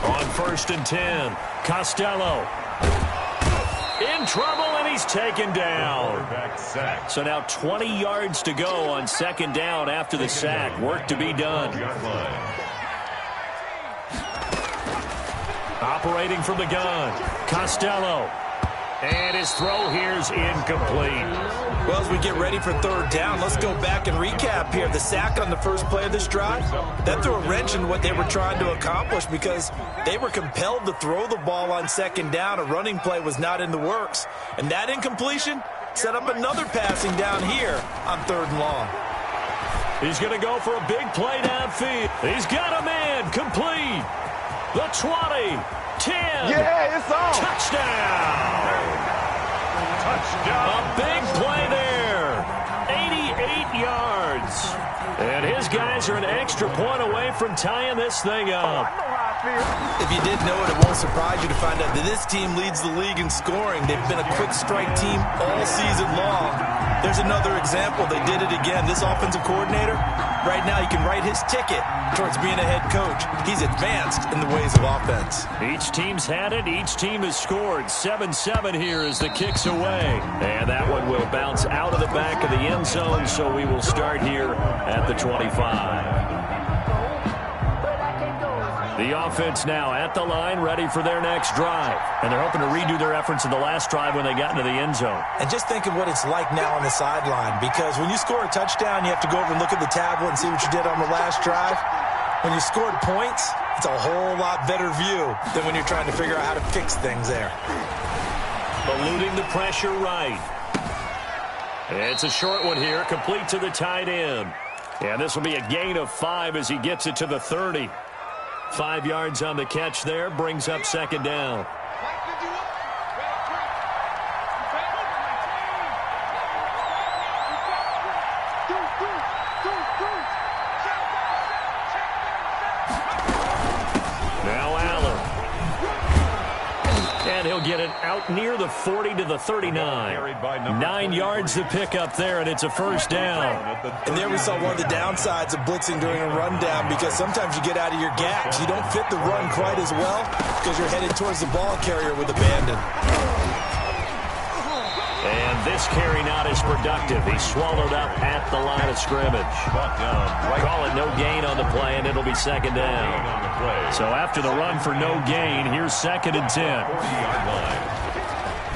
On 1st and 10, Costello. In trouble, and he's taken down. So now 20 yards to go on 2nd down after the sack. Work to be done. Operating from the gun, Costello. And his throw here's incomplete. Well, as we get ready for 3rd down, let's go back and recap here. The sack on the first play of this drive, that threw a wrench in what they were trying to accomplish because they were compelled to throw the ball on 2nd down. A running play was not in the works. And that incompletion set up another passing down here on 3rd and long. He's going to go for a big play downfield. He's got a man complete. The 20, 10. Yeah, it's on. Touchdown. A big play there. 88 yards. And his guys are an extra point away from tying this thing up. If you didn't know it, it won't surprise you to find out that this team leads the league in scoring. They've been a quick strike team all season long. There's another example. They did it again. This offensive coordinator, right now he can write his ticket towards being a head coach. He's advanced in the ways of offense. Each team's had it. Each team has scored. 7-7 here as the kick's away. And that one will bounce out of the back of the end zone, so we will start here at the 25. The offense now at the line, ready for their next drive. And they're hoping to redo their efforts in the last drive when they got into the end zone. And just think of what it's like now on the sideline, because when you score a touchdown, you have to go over and look at the tablet and see what you did on the last drive. When you scored points, it's a whole lot better view than when you're trying to figure out how to fix things there. Eluding the pressure right. It's a short one here, complete to the tight end. And this will be a gain of 5 as he gets it to the 30. 5 yards on the catch there, brings up 2nd down. Now Allen. And he'll get it out near the 40 to the 39. 9 yards to pick up there, and it's a 1st down. And there we saw one of the downsides of blitzing during a rundown, because sometimes you get out of your gaps. You don't fit the run quite as well because you're headed towards the ball carrier with abandon. And this carry not as productive. He's swallowed up at the line of scrimmage. Call it no gain on the play, and it'll be 2nd down. So after the run for no gain, here's 2nd and 10.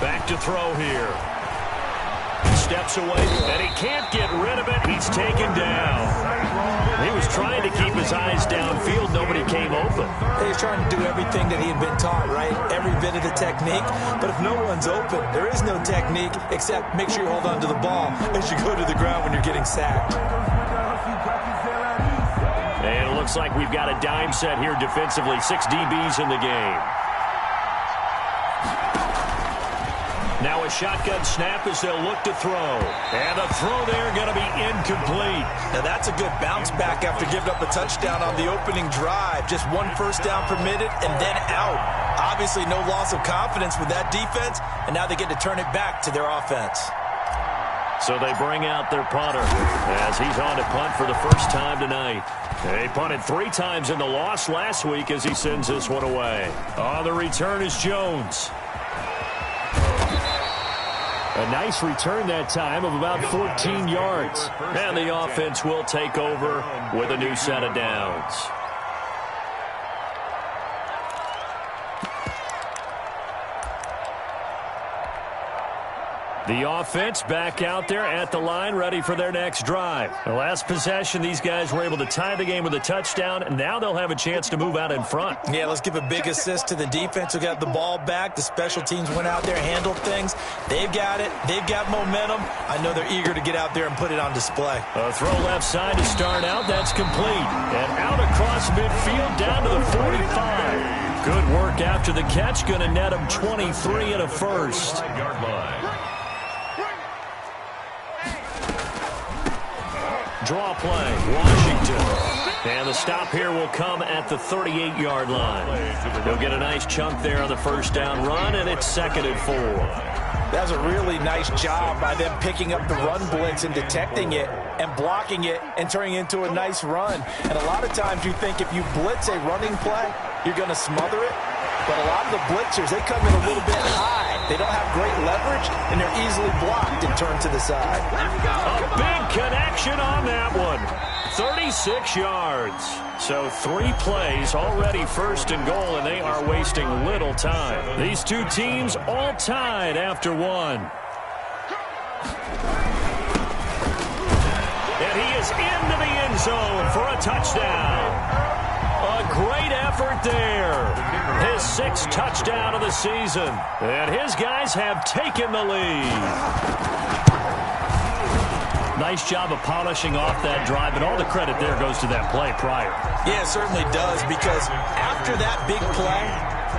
Back to throw here. Steps away, and he can't get rid of it. He's taken down. He was trying to keep his eyes downfield. Nobody came open. He's trying to do everything that he had been taught, right? Every bit of the technique. But if no one's open, there is no technique except make sure you hold on to the ball as you go to the ground when you're getting sacked. And it looks like we've got a dime set here defensively. 6 DBs in the game. Now a shotgun snap as they'll look to throw. And the throw there going to be incomplete. Now that's a good bounce back after giving up a touchdown on the opening drive. Just 1 1st down permitted and then out. Obviously no loss of confidence with that defense, and now they get to turn it back to their offense. So they bring out their punter as he's on to punt for the first time tonight. They punted 3 times in the loss last week as he sends this one away. On the return is Jones. A nice return that time of about 14 yards. And the offense will take over with a new set of downs. The offense back out there at the line, ready for their next drive. The last possession, these guys were able to tie the game with a touchdown, and now they'll have a chance to move out in front. Yeah, let's give a big assist to the defense who got the ball back. The special teams went out there, handled things. They've got it. They've got momentum. I know they're eager to get out there and put it on display. A throw left side to start out. That's complete. And out across midfield down to the 45. Good work after the catch. Going to net him 23 and a first. Draw play, Washington. And the stop here will come at the 38-yard line. He'll get a nice chunk there on the first down run, and it's 2nd and 4. That was a really nice job by them picking up the run blitz and detecting it. and blocking it and turning it into a nice run. And a lot of times you think if you blitz a running play, you're going to smother it. But a lot of the blitzers, they come in a little bit high. They don't have great leverage, and they're easily blocked and turned to the side. A big connection on that one. 36 yards. So 3 plays, already first and goal, and they are wasting little time. These two teams all tied after 1. And he is into the end zone for a touchdown. A great effort there. His 6th touchdown of the season. And his guys have taken the lead. Nice job of polishing off that drive, and all the credit there goes to that play prior. Yeah, it certainly does, because after that big play,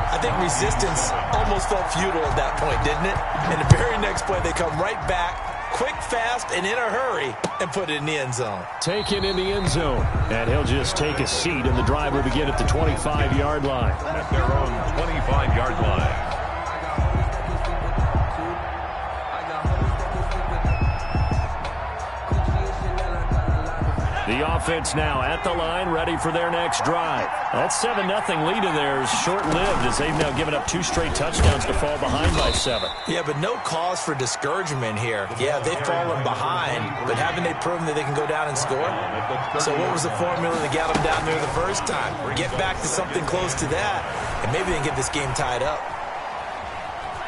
I think resistance almost felt futile at that point, didn't it? And the very next play, they come right back, quick, fast, and in a hurry, and put it in the end zone. Taken in the end zone. And he'll just take a seat, and the drive will begin at the 25-yard line. At their own 25-yard line. The offense now at the line, ready for their next drive. That 7-0 lead of theirs short-lived, as they've now given up 2 straight touchdowns to fall behind by 7. Yeah, but no cause for discouragement here. Yeah, they've fallen behind, but haven't they proven that they can go down and score? So what was the formula that got them down there the first time? Get back to something close to that, and maybe they can get this game tied up.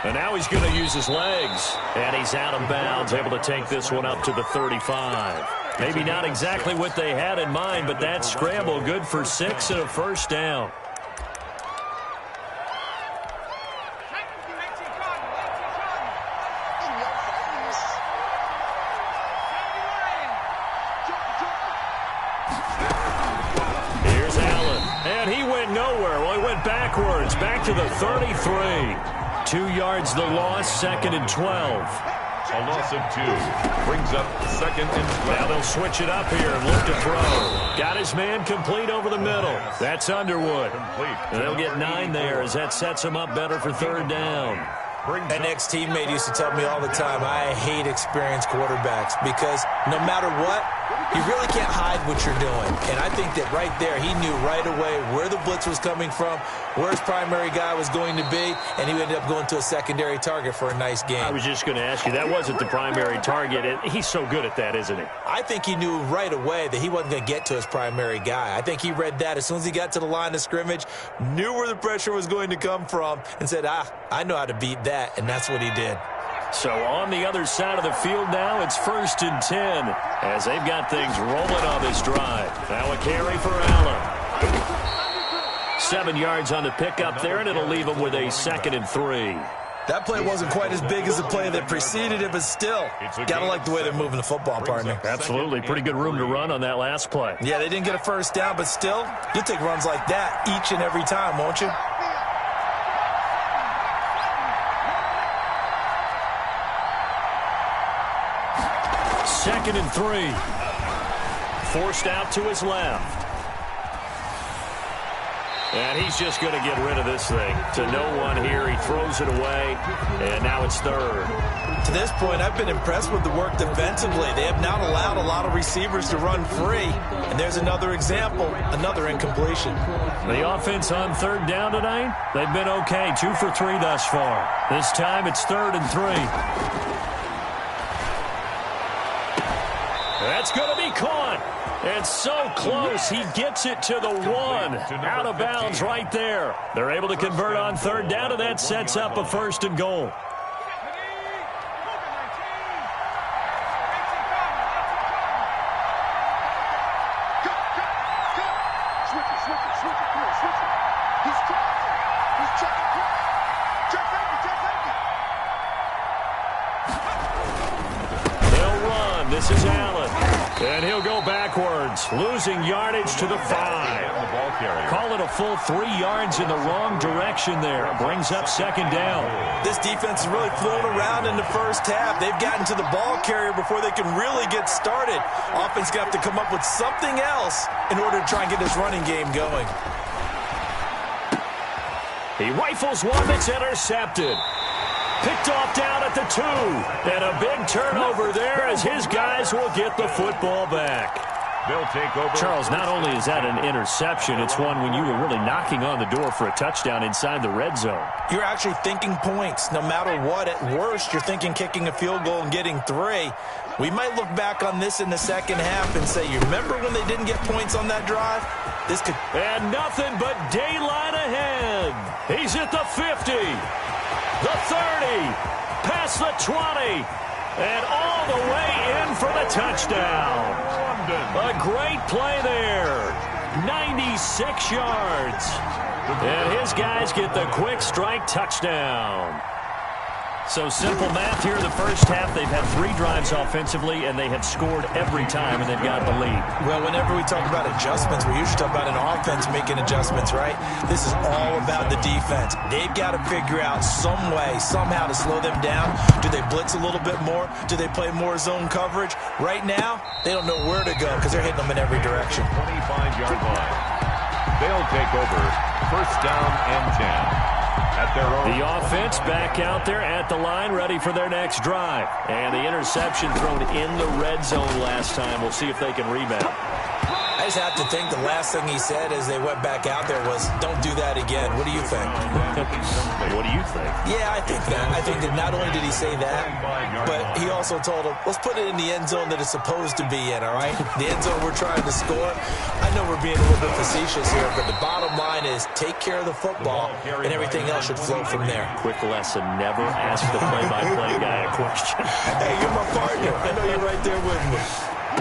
And now he's going to use his legs. And he's out of bounds, able to take this one up to the 35. Maybe not exactly what they had in mind, but that scramble good for 6 and a first down. Here's Allen. And he went nowhere. Well, he went backwards, back to the 33. 2 yards the loss, 2nd and 12. A loss of 2 brings up 2nd and 12. Now they'll switch it up here and look to throw. Got his man complete over the middle. That's Underwood. And they'll get 9 there as that sets him up better for 3rd down. An ex-teammate used to tell me all the time, I hate experienced quarterbacks because no matter what, you really can't hide what you're doing. And I think that right there, he knew right away where the blitz was coming from, where his primary guy was going to be, and he ended up going to a secondary target for a nice game. I was just going to ask you, that wasn't the primary target. He's so good at that, isn't he? I think he knew right away that he wasn't going to get to his primary guy. I think he read that as soon as he got to the line of scrimmage, knew where the pressure was going to come from, and said, I know how to beat that, and that's what he did. So on the other side of the field now, it's 1st and 10 as they've got things rolling on this drive. Now a carry for Allen. 7 yards on the pickup there, and it'll leave them with a 2nd and 3. That play wasn't quite as big as the play that preceded it, but still, gotta like the way they're moving the football, partner. Absolutely. Pretty good room to run on that last play. Yeah, they didn't get a first down, but still, you'll take runs like that each and every time, won't you? Second and 3. Forced out to his left. And he's just going to get rid of this thing. To no one here. He throws it away. And now it's 3rd. To this point, I've been impressed with the work defensively. They have not allowed a lot of receivers to run free. And there's another example, another incompletion. The offense on 3rd down tonight, they've been okay. 2 for 3 thus far. This time it's 3rd and 3. That's going to be caught. And so close, he gets it to the 1. Out of bounds right there. They're able to convert on 3rd down, and that sets up a 1st and goal. They'll run. This is Allen. And he'll go backwards, losing yardage to the 5. Call it a full 3 yards in the wrong direction there. Brings up 2nd down. This defense has really flown around in the first half. They've gotten to the ball carrier before they can really get started. Offense got to come up with something else in order to try and get this running game going. He rifles one that's intercepted. Picked off down at the 2. And a big turnover there as his guys will get the football back. They'll take over. Charles, not only is that an interception, it's one when you were really knocking on the door for a touchdown inside the red zone. You're actually thinking points. No matter what, at worst, you're thinking kicking a field goal and getting 3. We might look back on this in the second half and say, you remember when they didn't get points on that drive? This could... And nothing but daylight ahead. He's at the 50, the 30, past the 20, and all the way in for the touchdown. A great play there. 96 yards. And his guys get the quick strike touchdown. So simple math here in the first half. They've had 3 drives offensively, and they have scored every time, and they've got the lead. Well, whenever we talk about adjustments, we usually talk about an offense making adjustments, right? This is all about the defense. They've got to figure out some way, somehow to slow them down. Do they blitz a little bit more? Do they play more zone coverage? Right now, they don't know where to go because they're hitting them in every direction. 25-yard line. They'll take over. First down and 10. At their own. The offense back out there at the line, ready for their next drive. And the interception thrown in the red zone last time. We'll see if they can rebound. I just have to think the last thing he said as they went back out there was, don't do that again. What do you think? What do you think? Yeah, I think that. I think that not only did he say that, but he also told him, let's put it in the end zone that it's supposed to be in, all right? The end zone we're trying to score. I know we're being a little bit facetious here, but the bottom line is take care of the football, and everything else should flow from there. Quick lesson, never ask the play-by-play guy a question. Hey, you're my partner. I know you're right there with me.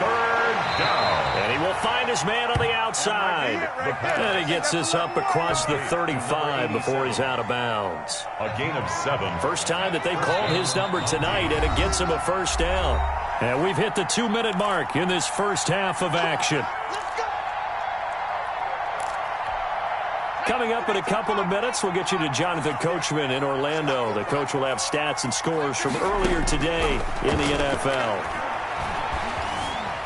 Third down. And he will find his man on the outside. And he gets this up across the 35 before he's out of bounds. A gain of 7. First time that they've called his number tonight, and it gets him a first down. And we've hit the 2-minute mark in this first half of action. Coming up in a couple of minutes, we'll get you to Jonathan Coachman in Orlando. The coach will have stats and scores from earlier today in the NFL.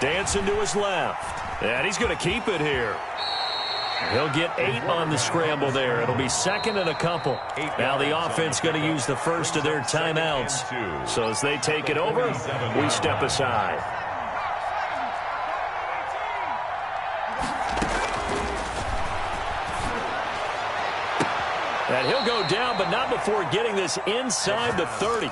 Dancing to his left. And he's going to keep it here. He'll get 8 on the scramble there. It'll be second and a couple. Now the offense going to use the first of their timeouts. So as they take it over, we step aside. And he'll go down, but not before getting this inside the 30.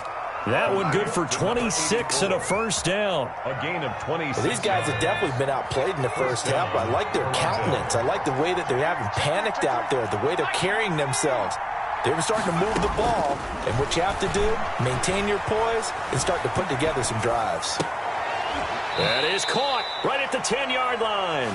That one good for 26 and a first down. A gain of 26. Well, these guys have definitely been outplayed in the first half. I like their countenance. I like the way that they haven't panicked out there, the way they're carrying themselves. They were starting to move the ball, and what you have to do, maintain your poise and start to put together some drives. That is caught right at the 10-yard line.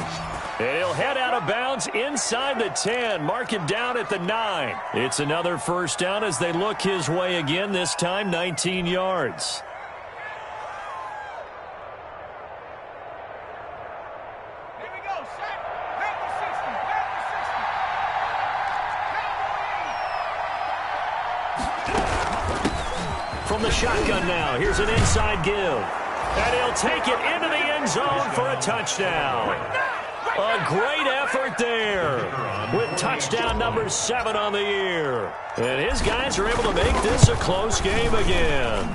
And he'll head out of bounds inside the 10, mark it down at the 9. It's another first down as they look his way again, this time 19 yards. Here we go, set. Grab the 60. From the shotgun now, here's an inside give. And he'll take it into the end zone for a touchdown. A great effort there with touchdown number 7 on the year. And his guys are able to make this a close game again.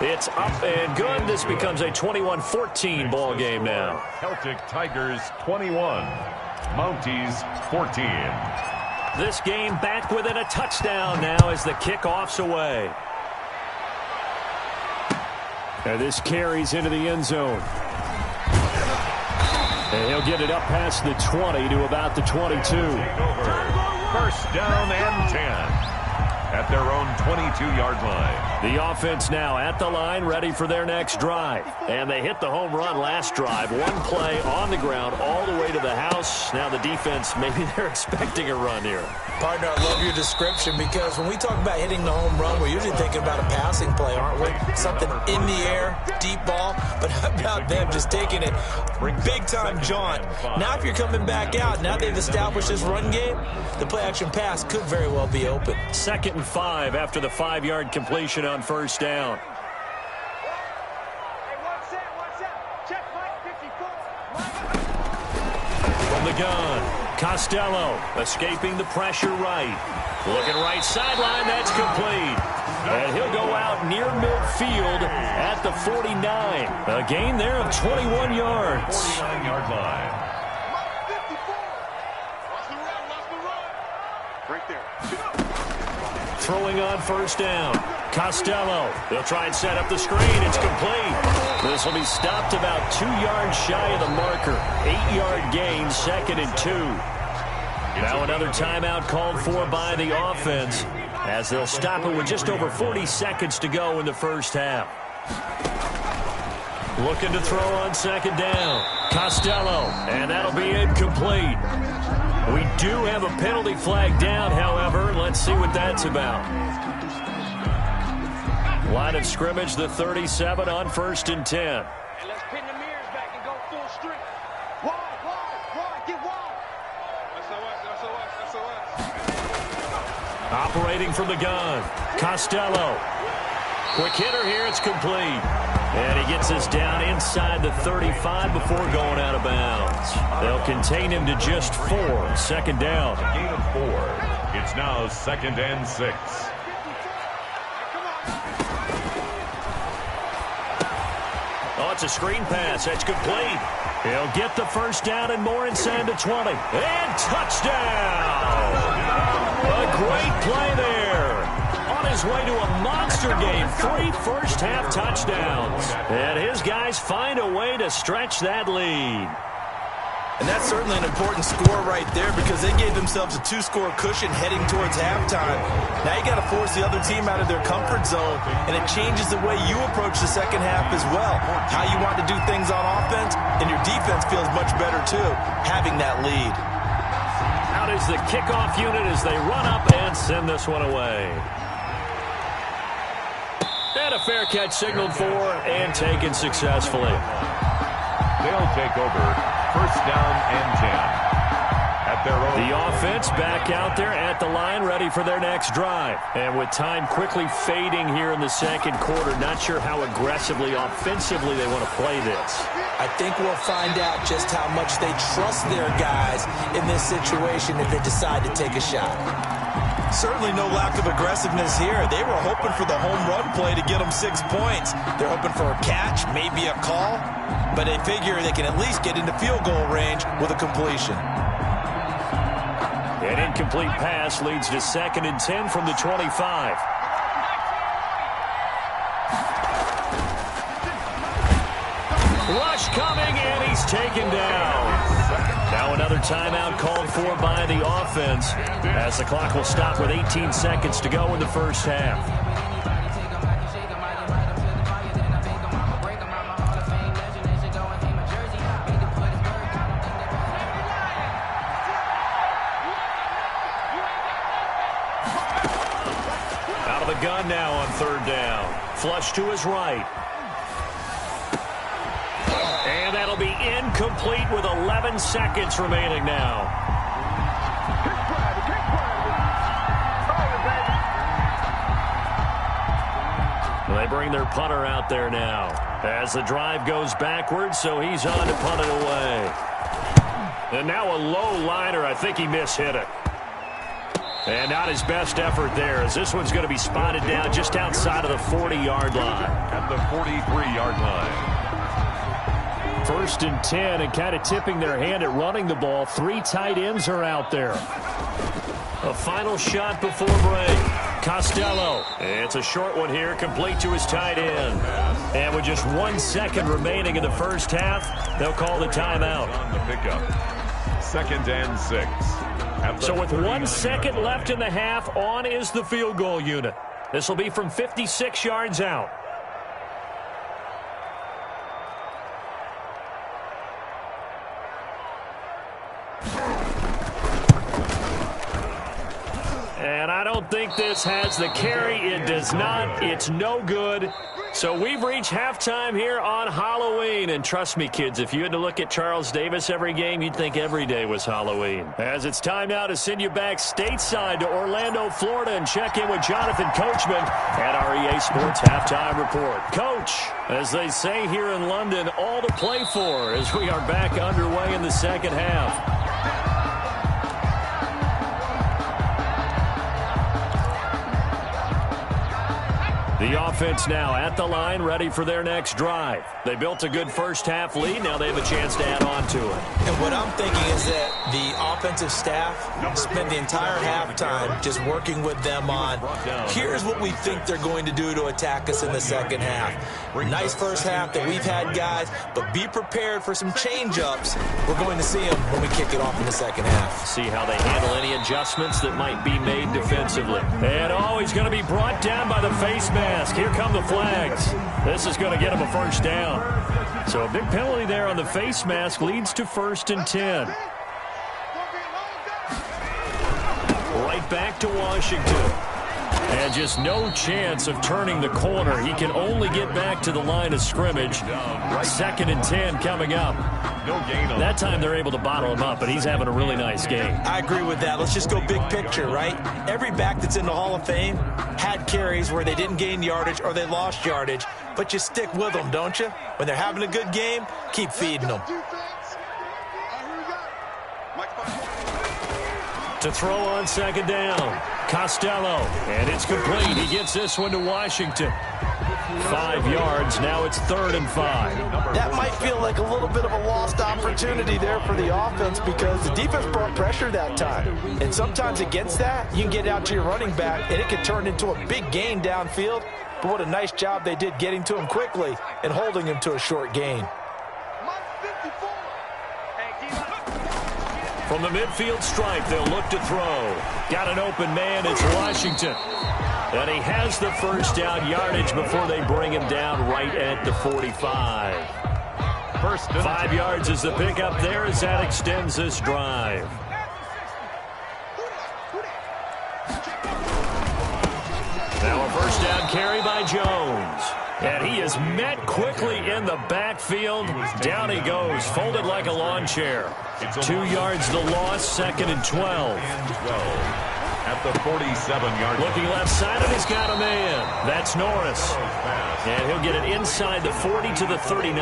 It's up and good. This becomes a 21-14 ball game now. Celtic Tigers 21. Mounties 14. This game back within a touchdown now as the kickoff's away. And this carries into the end zone. And he'll get it up past the 20 to about the 22. First down and 10 at their own 22-yard line. The offense now at the line, ready for their next drive. And they hit the home run last drive. One play on the ground all the way to the house. Now the defense, maybe they're expecting a run here. Partner, I love your description because when we talk about hitting the home run, we're usually thinking about a passing play, aren't we? Something in the air, deep ball. But how about them just taking it big-time jaunt? Now if you're coming back out, now they've established this run game, the play-action pass could very well be open. 2nd and 5 after the 5-yard completion on first down. Hey, one set. Check Mike 54. From the gun, Costello escaping the pressure right. Looking right sideline, that's complete. And he'll go out near midfield at the 49. A gain there of 21 yards. 49-yard line. Right there. Throwing on first down. Costello. They'll try and set up the screen. It's complete. This will be stopped about 2 yards shy of the marker. 8-yard gain, 2nd and 2. Now another timeout called for by the offense as they'll stop it with just over 40 seconds to go in the first half. Looking to throw on second down. Costello, and that'll be incomplete. We do have a penalty flag down, however. Let's see what that's about. Line of scrimmage, the 37 on 1st and 10. And let's pin the mirrors back and go full strength. Wide, get wide. That's Operating from the gun. Costello. Quick hitter here, it's complete. And he gets us down inside the 35 before going out of bounds. They'll contain him to just 4. 2nd down. A gain of 4. It's now 2nd and 6. Oh, it's a screen pass. That's complete. He'll get the first down and more inside the 20. And touchdown! A great play there. On his way to a monster game. 3 first-half touchdowns. And his guys find a way to stretch that lead. And that's certainly an important score right there because they gave themselves a 2-score cushion heading towards halftime. Now you got to force the other team out of their comfort zone, and it changes the way you approach the second half as well. How you want to do things on offense, and your defense feels much better too, having that lead. Out is the kickoff unit as they run up and send this one away. And a fair catch signaled for and taken successfully. They'll take over 1st down and 10. At their own. The offense back out there at the line, ready for their next drive. And with time quickly fading here in the 2nd quarter, not sure how aggressively, offensively they want to play this. I think we'll find out just how much they trust their guys in this situation if they decide to take a shot. Certainly no lack of aggressiveness here. They were hoping for the home run play to get them 6 points. They're hoping for a catch, maybe a call, but they figure they can at least get into field goal range with a completion. An incomplete pass leads to 2nd and 10 from the 25. Rush coming, and he's taken down. Now another timeout called for by the offense as the clock will stop with 18 seconds to go in the first half. Out of the gun now on 3rd down. Flush to his right. And that'll be incomplete with 11 seconds remaining now. They bring their punter out there now as the drive goes backwards, so he's on to punt it away. And now a low liner. I think he mishit it. And not his best effort there, as this one's going to be spotted down just outside of the 40-yard line. At the 43-yard line. 1st and 10, and kind of tipping their hand at running the ball. 3 tight ends are out there. A final shot before break. Costello. It's a short one here, complete to his tight end. And with just 1 second remaining in the first half, they'll call the timeout. On the pickup. 2nd and 6. So with 1 second left in the half, on is the field goal unit. This will be from 56 yards out. And I don't think this has the carry. It does not. It's no good. So we've reached halftime here on Halloween. And trust me, kids, if you had to look at Charles Davis every game, you'd think every day was Halloween. As it's time now to send you back stateside to Orlando, Florida, and check in with Jonathan Coachman at our EA Sports Halftime Report. Coach, as they say here in London, all to play for as we are back underway in the second half. The offense now at the line, ready for their next drive. They built a good first-half lead. Now they have a chance to add on to it. And what I'm thinking is that the offensive staff spent the entire halftime just working with them on, here's what we think they're going to do to attack us in the second half. Nice first half that we've had, guys, but be prepared for some change-ups. We're going to see them when we kick it off in the second half. See how they handle any adjustments that might be made defensively. And he's going to be brought down by the face mask. Here come the flags. This is going to get him a first down. So a big penalty there on the face mask leads to 1st and 10. Right back to Washington. And just no chance of turning the corner. He can only get back to the line of scrimmage. 2nd and 10 coming up. That time they're able to bottle him up, but he's having a really nice game. I agree with that. Let's just go big picture, right? Every back that's in the Hall of Fame had carries where they didn't gain yardage or they lost yardage, but you stick with them, don't you? When they're having a good game, keep feeding them. To throw on 2nd down, Costello, and it's complete. He gets this one to Washington. 5 yards, now it's 3rd and 5. That might feel like a little bit of a lost opportunity there for the offense because the defense brought pressure that time. And sometimes against that, you can get out to your running back, and it can turn into a big gain downfield. But what a nice job they did getting to him quickly and holding him to a short gain. From the midfield stripe, they'll look to throw. Got an open man, it's Washington. And he has the first down yardage before they bring him down right at the 45. 5 yards is the pickup there as that extends this drive. Now a first down carry by Jones. And he is met quickly in the backfield. Down he goes, folded like a lawn chair. 2 yards the loss, 2nd and 12. At the 47-yard line. Looking left side, and he's got a man. That's Norris. And he'll get it inside the 40 to the 39.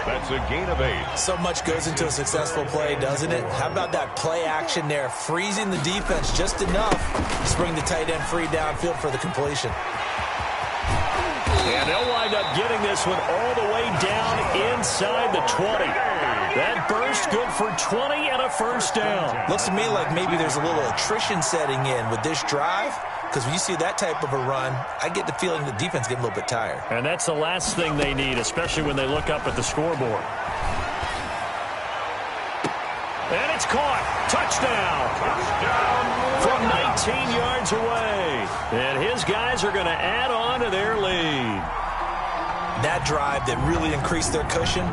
That's a gain of 8. So much goes into a successful play, doesn't it? How about that play action there, freezing the defense just enough to bring the tight end free downfield for the completion. And they'll wind up getting this one all the way down inside the 20. That burst good for 20 and a first down. Looks to me like maybe there's a little attrition setting in with this drive, because when you see that type of a run, I get the feeling the defense getting a little bit tired. And that's the last thing they need, especially when they look up at the scoreboard. And it's caught. Touchdown. From 19 yards away. And his guys are going to add on to their lead. That drive that really increased their cushion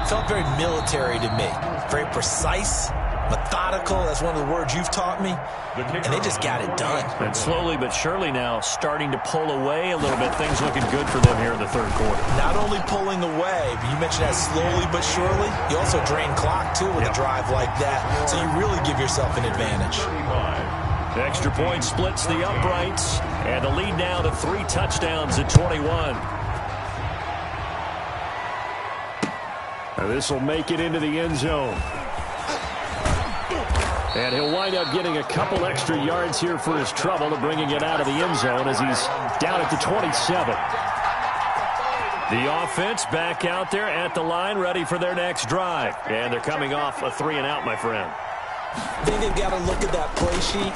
felt very military to me. Very precise, methodical. That's one of the words you've taught me. And they just got it done. And slowly but surely now starting to pull away a little bit. Things looking good for them here in the 3rd quarter. Not only pulling away, but you mentioned that slowly but surely. You also drain clock, too, with a drive like that. So you really give yourself an advantage. The extra point splits the uprights. And the lead now to 3 touchdowns at 21. This will make it into the end zone. And he'll wind up getting a couple extra yards here for his trouble of bringing it out of the end zone as he's down at the 27. The offense back out there at the line, ready for their next drive. And they're coming off a 3-and-out, my friend. I think they've got to look at that play sheet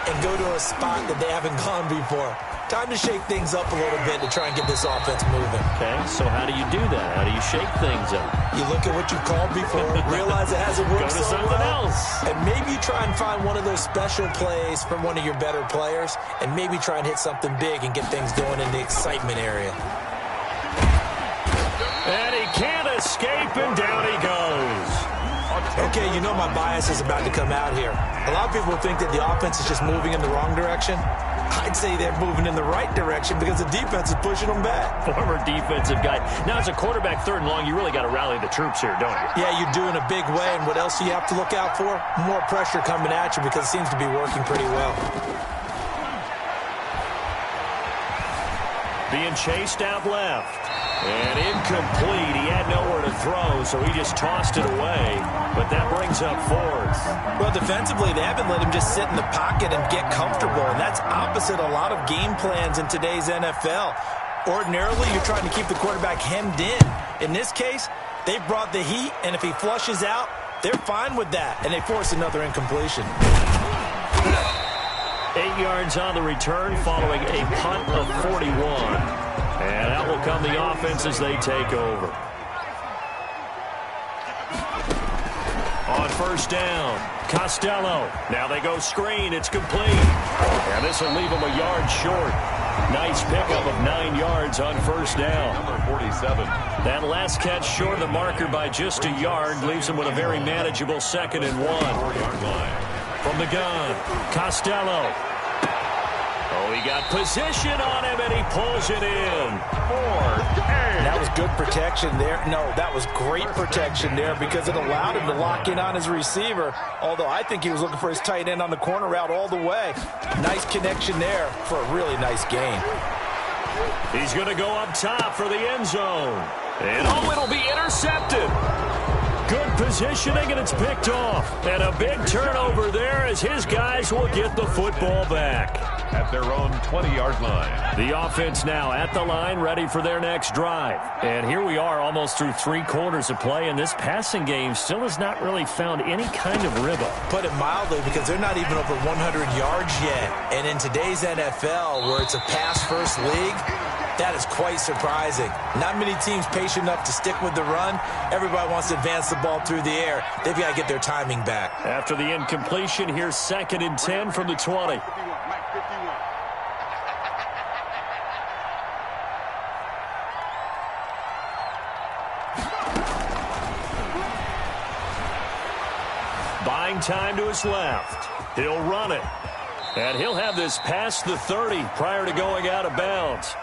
and go to a spot that they haven't gone before. Time to shake things up a little bit to try and get this offense moving. Okay, so how do you do that? How do you shake things up? You look at what you've called before, realize it hasn't worked Go to so something well, else. and maybe you try and find one of those special plays from one of your better players, and maybe try and hit something big and get things going in the excitement area. And he can't escape, and down he goes. Okay, you know my bias is about to come out here. A lot of people think that the offense is just moving in the wrong direction. I'd say they're moving in the right direction because the defense is pushing them back. Former defensive guy. Now, as a quarterback 3rd and long, you really got to rally the troops here, don't you? Yeah, you do in a big way. And what else do you have to look out for? More pressure coming at you because it seems to be working pretty well. being chased out left. And incomplete. He had nowhere to throw, so he just tossed it away. But that brings up fourth. Well, defensively, they haven't let him just sit in the pocket and get comfortable. And that's opposite a lot of game plans in today's NFL. Ordinarily, you're trying to keep the quarterback hemmed in. In this case, they brought the heat, and if he flushes out, they're fine with that. And they force another incompletion. 8 yards on the return following a punt of 41. And out will come the offense as they take over. On first down, Costello. Now they go screen. It's complete. And this will leave him a yard short. Nice pickup of 9 yards on first down. Number 47. That last catch short of the marker by just a yard leaves him with a very manageable 2nd and 1. 4-yard line. From the gun, Costello. Oh, he got position on him, and he pulls it in. 4. That was good protection there. No, that was great protection there because it allowed him to lock in on his receiver, although I think he was looking for his tight end on the corner route all the way. Nice connection there for a really nice gain. He's going to go up top for the end zone. And, oh, it'll be intercepted. Good positioning, and it's picked off. And a big turnover there as his guys will get the football back. At their own 20-yard line. The offense now at the line, ready for their next drive. And here we are almost through 3 quarters of play, and this passing game still has not really found any kind of rhythm. Put it mildly, because they're not even over 100 yards yet. And in today's NFL, where it's a pass-first league, that is quite surprising. Not many teams patient enough to stick with the run. Everybody wants to advance the ball through the air. They've got to get their timing back. After the incompletion, here's 2nd and 10 from the 20. Buying time to his left. He'll run it. And he'll have this past the 30 prior to going out of bounds.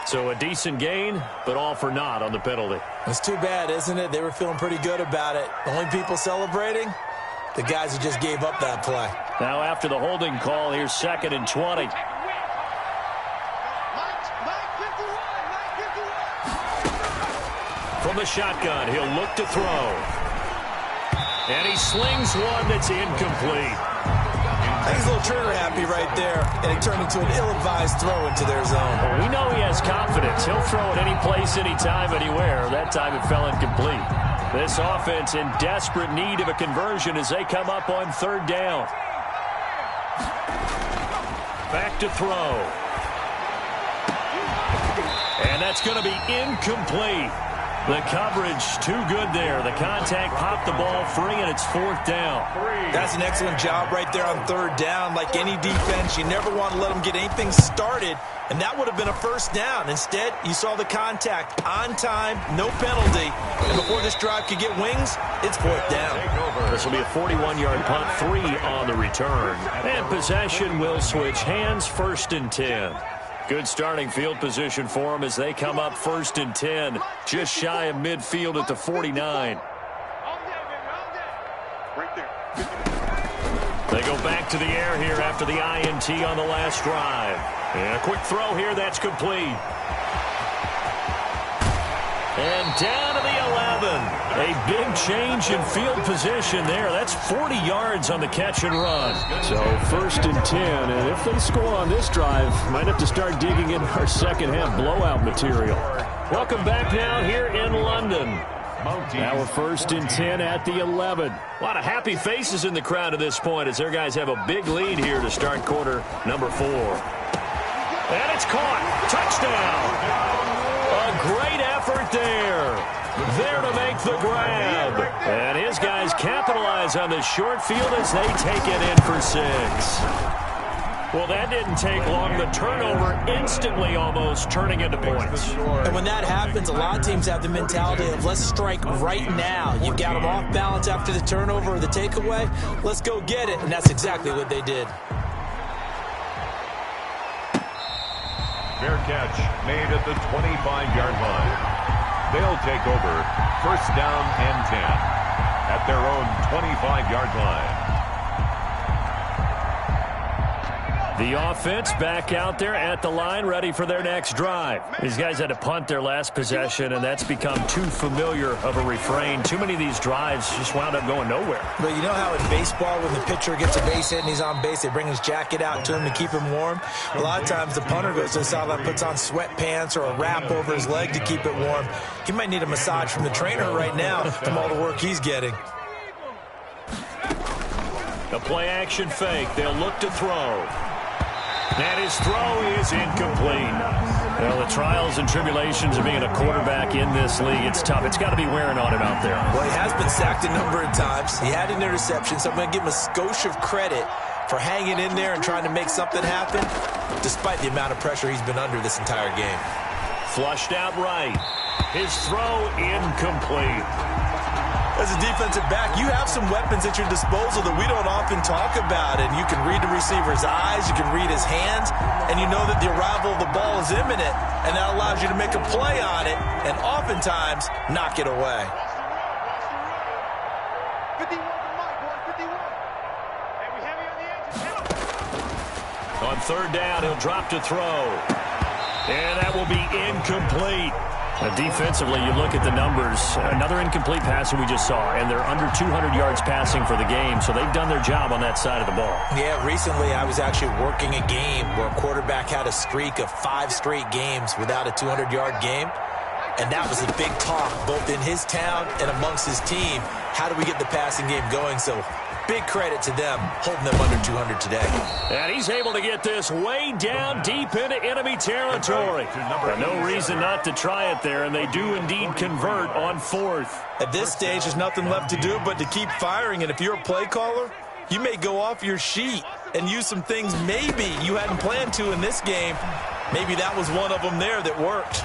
So a decent gain, but all for naught on the penalty. It's too bad, isn't it? They were feeling pretty good about it. The only people celebrating, the guys who just gave up that play. Now after the holding call, here's 2nd and 20. From the shotgun, he'll look to throw. And he slings one that's incomplete. I think he's a little trigger happy right there, and it turned into an ill-advised throw into their zone. Well, we know he has confidence. He'll throw it any place, anytime, anywhere. That time it fell incomplete. This offense in desperate need of a conversion as they come up on 3rd down. Back to throw. And that's going to be incomplete. The coverage too good there. The contact popped the ball free, and it's 4th down. That's an excellent job right there on 3rd down. Like any defense, you never want to let them get anything started, and that would have been a 1st down. Instead, you saw the contact on time, no penalty, and before this drive could get wings, it's 4th down. This will be a 41-yard punt, 3 on the return. And possession will switch hands, 1st and 10. Good starting field position for them as they come up 1st and 10, just shy of midfield at the 49. They go back to the air here after the INT on the last drive. And a quick throw here, that's complete. And down to the 11. A big change in field position there. That's 40 yards on the catch and run. So 1st and 10, and if they score on this drive, might have to start digging in our second half blowout material. Welcome back now here in London. Now we're 1st and 10 at the 11. A lot of happy faces in the crowd at this point as their guys have a big lead here to start quarter number 4. And it's caught. Touchdown. A great effort there. There to make the grab. And his guys capitalize on the short field as they take it in for 6. Well, that didn't take long. The turnover instantly almost turning into points. And when that happens, a lot of teams have the mentality of let's strike right now. You've got them off balance after the turnover or the takeaway. Let's go get it. And that's exactly what they did. Fair catch made at the 25-yard line. They'll take over 1st down and 10 at their own 25-yard line. The offense back out there at the line, ready for their next drive. These guys had to punt their last possession, and that's become too familiar of a refrain. Too many of these drives just wound up going nowhere. But you know how in baseball, when the pitcher gets a base hit and he's on base, they bring his jacket out to him to keep him warm? A lot of times the punter goes to the sideline, puts on sweatpants or a wrap over his leg to keep it warm. He might need a massage from the trainer right now from all the work he's getting. A play-action fake. They'll look to throw. And his throw is incomplete. Well, the trials and tribulations of being a quarterback in this league, it's tough. It's got to be wearing on him out there. Well, he has been sacked a number of times. He had an interception, so I'm going to give him a skosh of credit for hanging in there and trying to make something happen, despite the amount of pressure he's been under this entire game. Flushed out right. His throw incomplete. As a defensive back, you have some weapons at your disposal that we don't often talk about. And you can read the receiver's eyes, you can read his hands, and you know that the arrival of the ball is imminent. And that allows you to make a play on it and oftentimes knock it away. 51 for Mike, boy, 51. Hey, we heavy on the edges. On third down, he'll drop to throw. And that will be incomplete. Defensively, you look at the numbers, another incomplete pass that we just saw, and they're under 200 yards passing for the game, so they've done their job on that side of the ball. Yeah, recently I was actually working a game where a quarterback had a streak of 5 straight games without a 200-yard game, and that was a big talk both in his town and amongst his team. How do we get the passing game going? So big credit to them holding them under 200 today. And he's able to get this way down deep into enemy territory. No reason not to try it there, and they do indeed convert on fourth. At this stage, there's nothing left to do but to keep firing, and if you're a play caller, you may go off your sheet and use some things maybe you hadn't planned to in this game. Maybe that was one of them there that worked.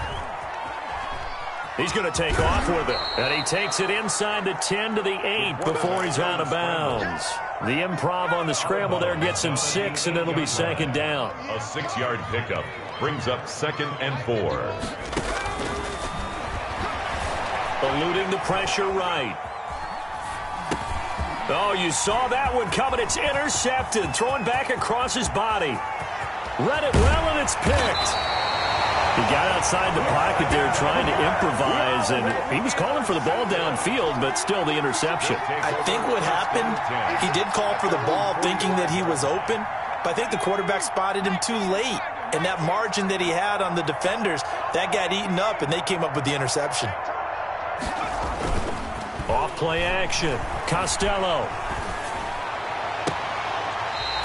He's going to take off with it. And he takes it inside the 10 to the 8 before he's out of bounds. The improv on the scramble there gets him 6, and it'll be second down. A 6-yard pickup brings up 2nd and 4. Eluding the pressure right. Oh, you saw that one coming. It's intercepted. Throwing back across his body. Read it well, and it's picked. He got outside the pocket there trying to improvise, and he was calling for the ball downfield, but still the interception. I think what happened, he did call for the ball thinking that he was open, but I think the quarterback spotted him too late. And that margin that he had on the defenders, that got eaten up, and they came up with the interception. Off play action. Costello.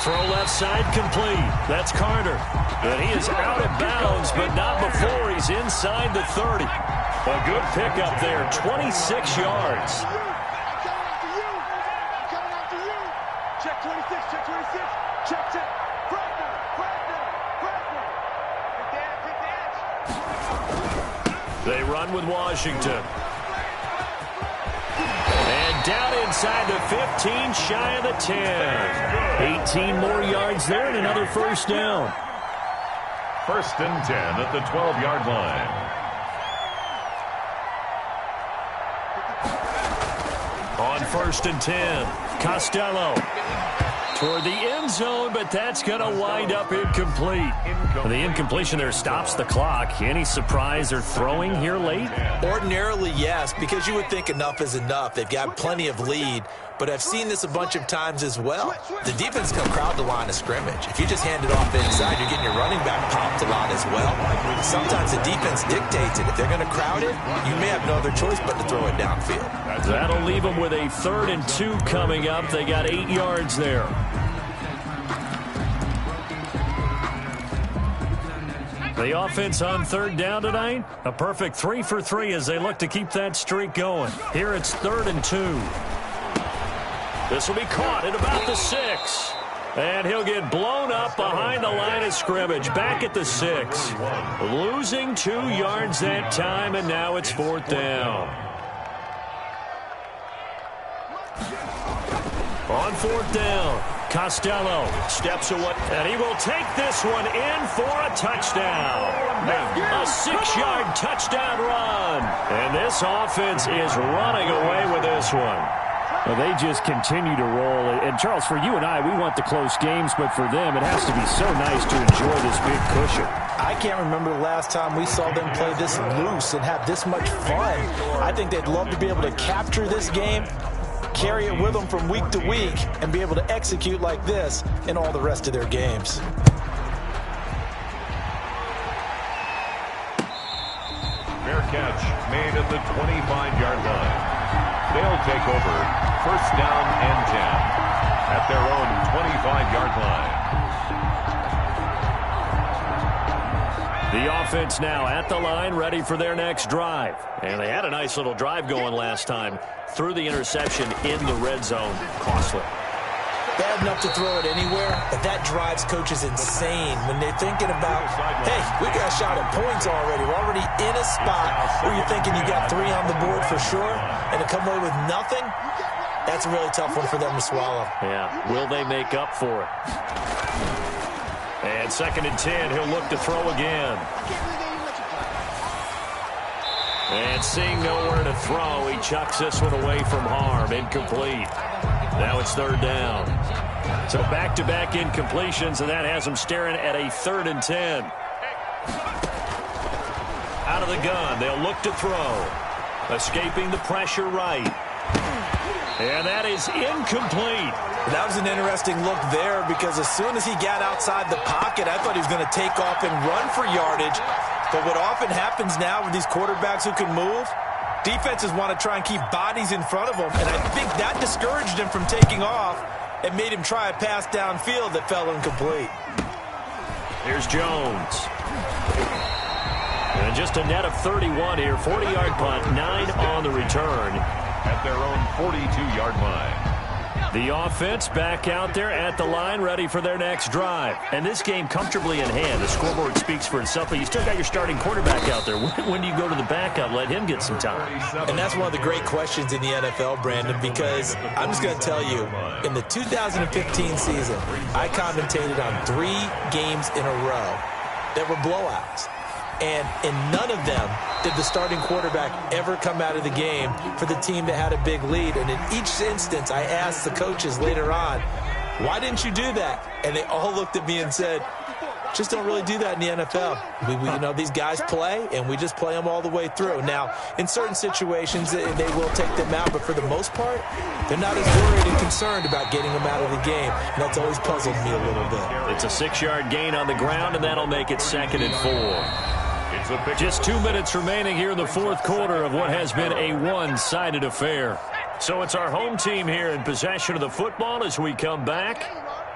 Throw left side complete. That's Carter. And he is out of bounds, but not before he's inside the 30. A good pickup there, 26 yards. Check 26, check 26. Check, check. Fragment. Hit the edge. They run with Washington. And down inside the 15, shy of the 10. 18 more yards there and another first down. 1st and 10 at the 12-yard line. On 1st and 10, Costello toward the end zone, but that's going to wind up incomplete. The incompletion there stops the clock. Any surprise or throwing here late? Ordinarily, yes, because you would think enough is enough. They've got plenty of lead, but I've seen this a bunch of times as well. The defense can crowd the line of scrimmage. If you just hand it off inside, you're getting your running back popped a lot as well. Sometimes the defense dictates it. If they're going to crowd it, you may have no other choice but to throw it downfield. That'll leave them with a 3rd and 2 coming up. They got 8 yards there. The offense on 3rd down tonight, a perfect 3 for 3 as they look to keep that streak going. Here it's 3rd and 2. This will be caught at about the 6. And he'll get blown up behind the line of scrimmage, back at the 6. Losing 2 yards that time, and now it's 4th down. On 4th down, Costello steps away, and he will take this one in for a touchdown. A 6-yard touchdown run. And this offense is running away with this one. Well, they just continue to roll. And, Charles, for you and I, we want the close games, but for them, it has to be so nice to enjoy this big cushion. I can't remember the last time we saw them play this loose and have this much fun. I think they'd love to be able to capture this game, carry it with them from week to week, and be able to execute like this in all the rest of their games. Fair catch made at the 25-yard line. They'll take over first down and 10 at their own 25-yard line. The offense now at the line, ready for their next drive. And they had a nice little drive going last time. Threw the interception in the red zone. Costly. Bad enough to throw it anywhere, but that drives coaches insane when they're thinking about, hey, we got a shot at points already. We're already in a spot where you're thinking you got 3 on the board for sure, and to come away with nothing, that's a really tough one for them to swallow. Yeah, will they make up for it? And 2nd and 10, he'll look to throw again. And seeing nowhere to throw, he chucks this one away from harm. Incomplete. Now it's 3rd down. So back-to-back incompletions, and that has them staring at a 3rd and 10. Out of the gun, they'll look to throw. Escaping the pressure right. And that is incomplete. That was an interesting look there because as soon as he got outside the pocket, I thought he was going to take off and run for yardage. But what often happens now with these quarterbacks who can move, defenses want to try and keep bodies in front of them, and I think that discouraged him from taking off and made him try a pass downfield that fell incomplete. Here's Jones. And just a net of 31 here, 40-yard punt, 9 on the return. At their own 42-yard line. The offense back out there at the line, ready for their next drive. And this game comfortably in hand. The scoreboard speaks for itself, but you still got your starting quarterback out there. When do you go to the backup, let him get some time? And that's one of the great questions in the NFL, Brandon, because I'm just going to tell you, in the 2015 season, I commentated on 3 games in a row that were blowouts. And in none of them did the starting quarterback ever come out of the game for the team that had a big lead. And in each instance, I asked the coaches later on, why didn't you do that? And they all looked at me and said, just don't really do that in the NFL. You know, these guys play, and we just play them all the way through. Now, in certain situations, they will take them out, but for the most part, they're not as worried and concerned about getting them out of the game. And that's always puzzled me a little bit. It's a 6-yard gain on the ground, and that'll make it 2nd and 4. Just 2 minutes remaining here in the 4th quarter of what has been a one-sided affair. So it's our home team here in possession of the football as we come back.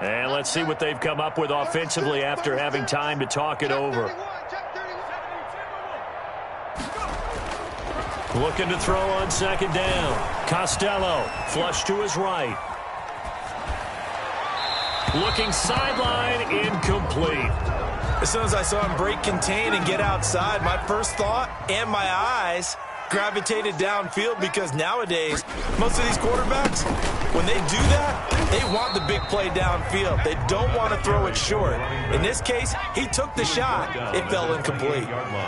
And let's see what they've come up with offensively after having time to talk it over. Looking to throw on 2nd down. Costello, flush to his right. Looking sideline, incomplete. As soon as I saw him break contain and get outside, my first thought and my eyes gravitated downfield because nowadays, most of these quarterbacks, when they do that, they want the big play downfield. They don't want to throw it short. In this case, he took the shot. It fell incomplete.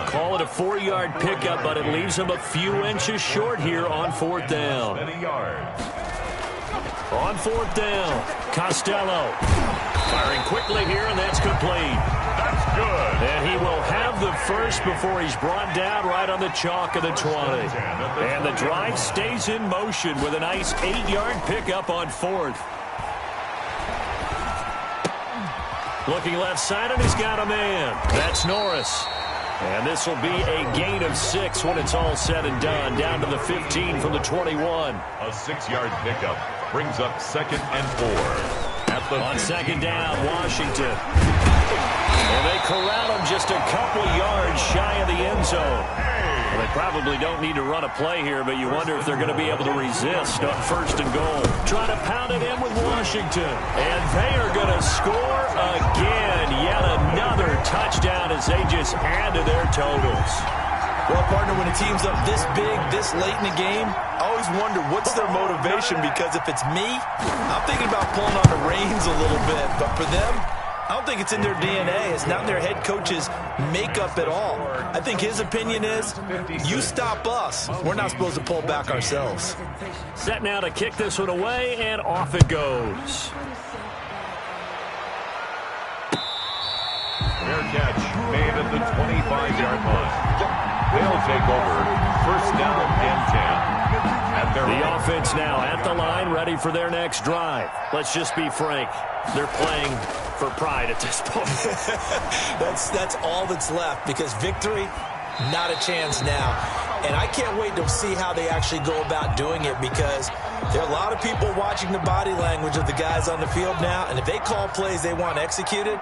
Call it a 4-yard pickup, but it leaves him a few inches short here on 4th down. On 4th down, Costello firing quickly here, and that's complete. That's good. And he will have the first before he's brought down right on the chalk of the 20. And the drive stays in motion with a nice 8-yard pickup on 4th. Looking left side, and he's got a man. That's Norris. And this will be a gain of 6 when it's all said and done. Down to the 15 from the 21. A 6-yard pickup brings up 2nd and 4. On 2nd down, Washington. And they corral him just a couple yards shy of the end zone. Well, they probably don't need to run a play here, but you wonder if they're going to be able to resist on 1st and goal. Trying to pound it in with Washington. And they are going to score again. Yet another touchdown as they just add to their totals. Well, partner, when a team's up this big, this late in the game, I always wonder what's their motivation, because if it's me, I'm thinking about pulling on the reins a little bit. But for them, I don't think it's in their DNA. It's not in their head coach's makeup at all. I think his opinion is, you stop us. We're not supposed to pull back ourselves. Set now to kick this one away, and off it goes. Fair catch made at the 25-yard line. They'll take over. First down and 10. The offense now at the line, ready for their next drive. Let's just be frank. They're playing for pride at this point. That's all that's left, because victory, not a chance now. And I can't wait to see how they actually go about doing it, because there are a lot of people watching the body language of the guys on the field now, and if they call plays they want executed,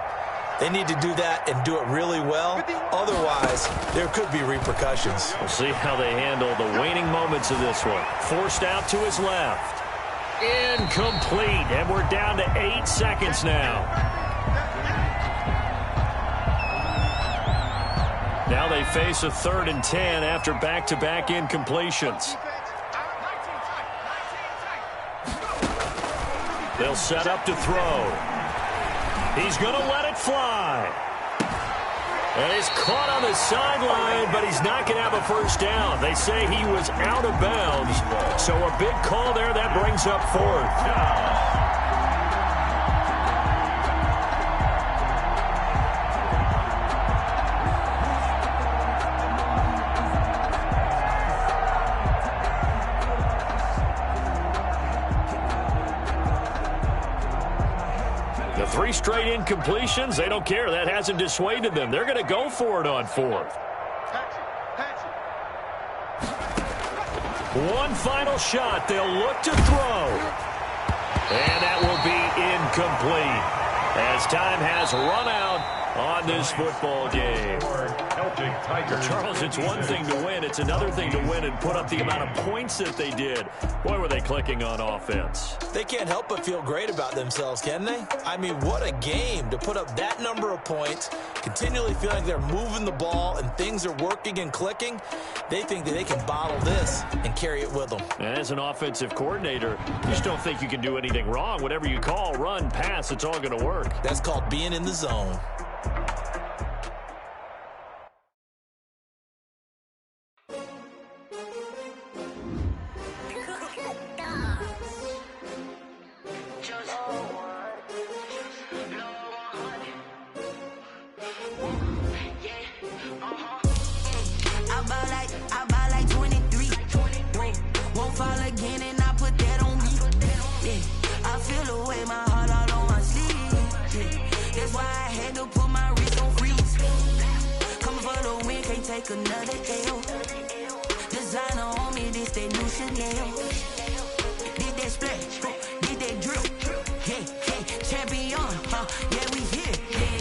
they need to do that and do it really well. Otherwise, there could be repercussions. We'll see how they handle the waning moments of this one. Forced out to his left. Incomplete, and we're down to 8 seconds now. Now they face a 3rd and 10 after back-to-back incompletions. They'll set up to throw. He's going to let it fly. And he's caught on the sideline, but he's not going to have a first down. They say he was out of bounds. So a big call there. That brings up 4th. The 3 straight incompletions, they don't care. That hasn't dissuaded them. They're going to go for it on 4th. One final shot. They'll look to throw. And that will be incomplete, as time has run out on this football game. Charles, it's one thing to win. It's another thing to win and put up the amount of points that they did. Boy, were they clicking on offense. They can't help but feel great about themselves, can they? I mean, what a game to put up that number of points, continually feeling like they're moving the ball and things are working and clicking. They think that they can bottle this and carry it with them. And as an offensive coordinator, you just don't think you can do anything wrong. Whatever you call, run, pass, it's all going to work. That's called being in the zone. Another L. Designer on me, this that new Chanel. Did that splash, did that drip. Yeah, champion, yeah, we here.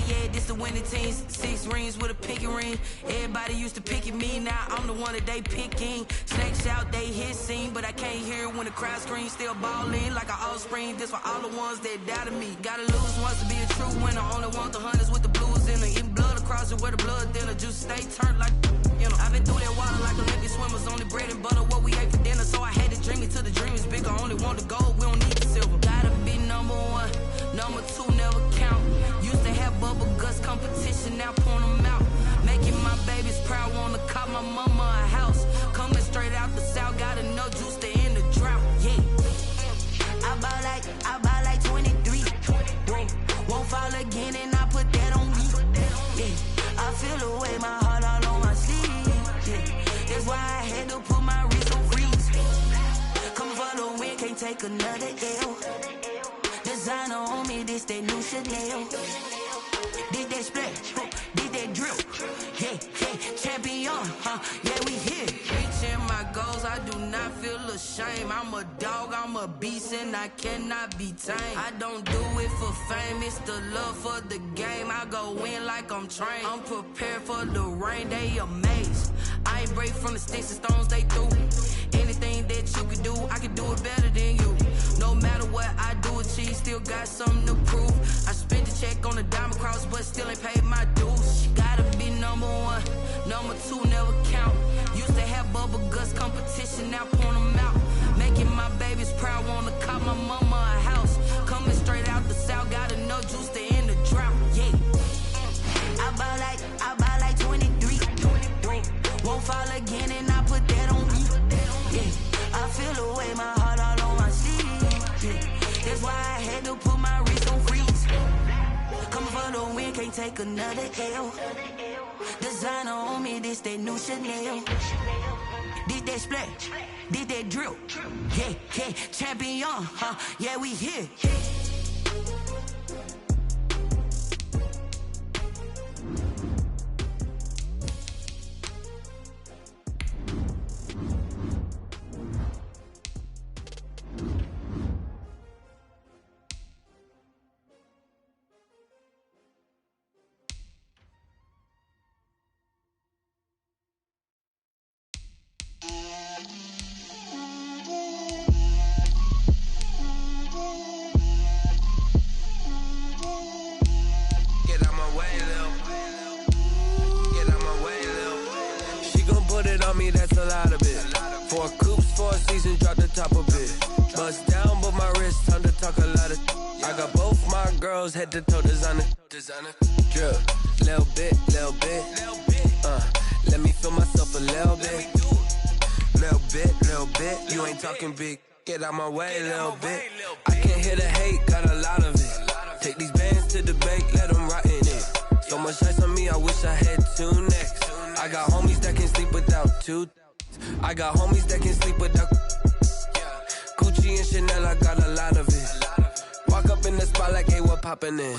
Yeah, this the winning teams. 6 rings with a pinky ring. Everybody used to pick at me, now I'm the one that they picking. Snakes out, they hit scene, but I can't hear it when the crowd screams. Still balling like an offspring. This for all the ones that doubted me. Gotta lose once to be a true winner. Only want the hunters with the blues in it. In blood across it where the blood thinner. Juice stay turned like, you know. I've been through that water like Olympic swimmers. Only bread and butter what we ate for dinner. So I had to dream it till the dream is bigger. Only want the gold, we don't need the silver. Gotta be number 1, number 2 never count. Used to have bubble guts competition, now point them out. Making my babies proud, wanna call my mama a house. Coming straight out the south, gotta know juice to end the drought. Yeah, I bought like 23. Won't fall again, and I put that on me. Yeah, I feel the way, my heart all on my sleeve. Yeah, that's why I had to put my wrist on freeze. Coming for the win, can't take another L. Designer on me, this that new Chanel. Did that splash, did that drip. Yeah, champion, yeah, we here. Reaching my goals, I do not feel ashamed. I'm a dog, I'm a beast, and I cannot be tamed. I don't do it for fame, it's the love for the game. I go in like I'm trained. I'm prepared for the rain, they amazed. I ain't break from the sticks and stones they threw. Anything that you can do, I can do it better than you. No matter what I do, achieve, still got something to prove. I spent the check on the diamond cross, but still ain't paid my dues. Gotta be number 1, number 2 never count. Used to have bubble guts competition, now point them out. Making my babies proud, wanna call my mama a house. Coming straight out the south, gotta know juice to end the drought. Yeah, can't take another L. Designer on me, this that new Chanel. Did that splash, did that drip. Yeah, yeah, champion, yeah, we here. That's a lot of it. 4 coops, 4 seasons, drop the top of it. Bust down, but my wrist, time to talk a lot of. I got both my girls head to toe designer. Drip, little bit. Let me feel myself a little bit. Little bit. You ain't talking big. Get out my way, little bit. I can't hear the hate, got a lot of it. Take these bands to the bank, let them rot in it. So much ice on me, I wish I had 2 necks. I got homies that can sleep without 2. I got homies that can sleep without. Gucci and Chanel, I got a lot of it. Walk up in the spot like, hey, what poppin' in?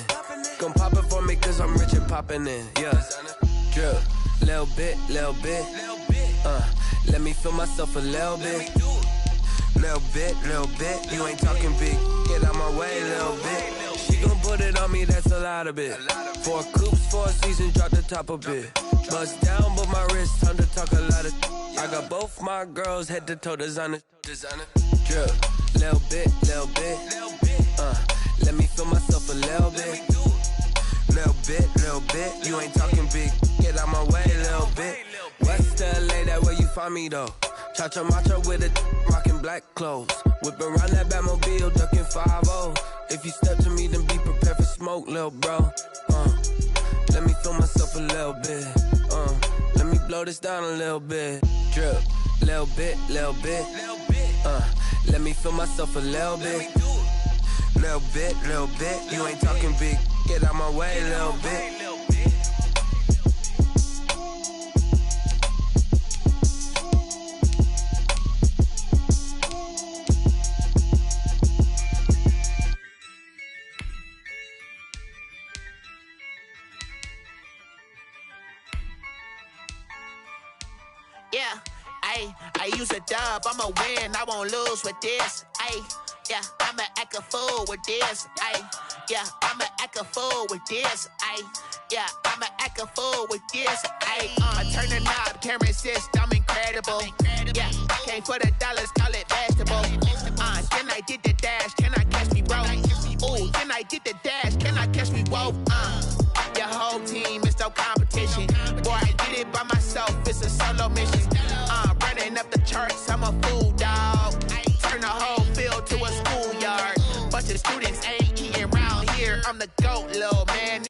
Gon' pop it for me cause I'm rich and poppin' in. Yeah, drip, little bit. Let me feel myself a little bit. Little bit. You ain't talking big. Get out my way, little bit. She gon' put it on me, that's a lot of it. 4 coops, 4 seasons, drop the top a bit. Bust down, but my wrist, time to talk a lot of. I got both my girls head to toe designer. Drip, little bit. Let me feel myself a little bit. Little bit. You ain't talking big. Get out my way, little bit. West LA, that where you find me though. Cha-cha matcha with it, rockin' black clothes. Whip around that Batmobile, ducking 5-0. If you step to me, then be prepared for smoke, lil' bro. Let me feel myself a little bit. Let me blow this down a little bit. Drip, little bit. Let me feel myself a little bit. Little bit. You ain't talking big. Get out my way, little bit. Yeah, I use a dub, I'ma win, I won't lose with this. Yeah, I'ma act a fool with this. Yeah, I'ma act a fool with this. Yeah, I'ma act a fool with this. I turn the knob, camera assist, I'm incredible. Yeah, came for the dollars, call it vegetable. Then I did the dash, can I catch me, bro? Ooh, then I did the dash, can I catch me, whoa? Your whole team is no competition. Boy, I did it by myself, it's a solo mission. Running up the charts, I'm a fool, dog. Turn the whole field to a schoolyard. Bunch of students ain't eating around here, I'm the GOAT, little man.